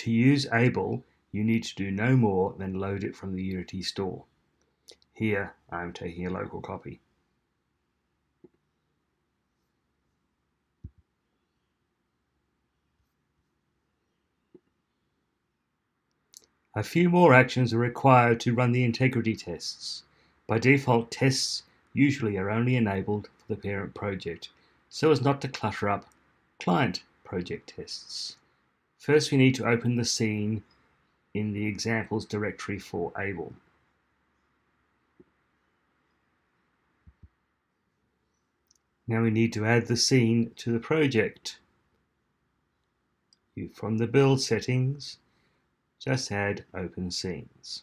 To use Able, you need to do no more than load it from the Unity store. Here, I'm taking a local copy. A few more actions are required to run the integrity tests. By default, tests usually are only enabled for the parent project, so as not to clutter up client project tests. First, we need to open the scene in the examples directory for Able. Now we need to add the scene to the project. From the build settings, just add open scenes.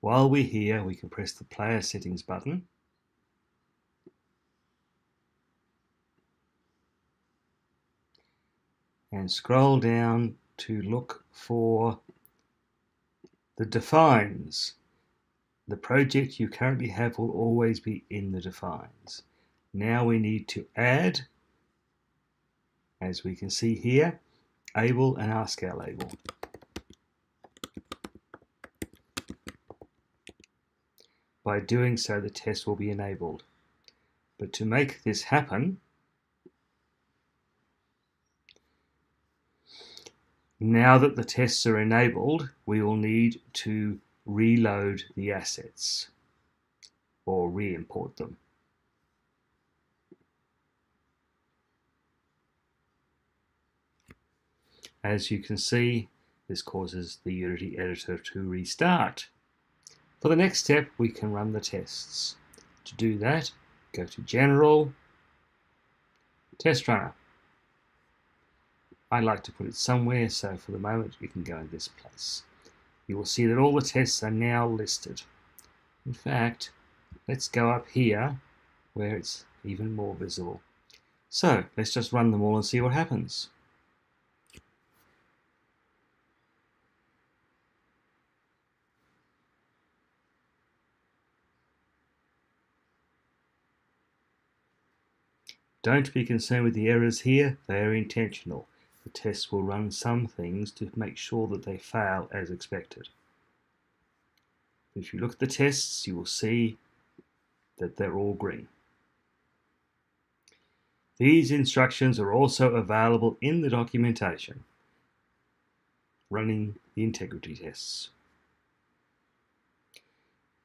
While we're here, we can press the player settings button and scroll down to look for the defines. The project you currently have will always be in the defines. Now we need to add, as we can see here, Able and Askowl-Able. By doing so, the test will be enabled. But to make this happen, now that the tests are enabled, we will need to reload the assets or re-import them. As you can see, this causes the Unity editor to restart. For the next step, we can run the tests. To do that, go to General, Test Runner. I like to put it somewhere, so for the moment we can go in this place. You will see that all the tests are now listed. In fact, let's go up here where it's even more visible. So let's just run them all and see what happens. Don't be concerned with the errors here, they are intentional. The tests will run some things to make sure that they fail as expected. If you look at the tests, you will see that they're all green. These instructions are also available in the documentation running the integrity tests.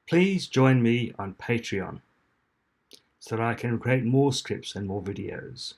Please join me on Patreon so that I can create more scripts and more videos.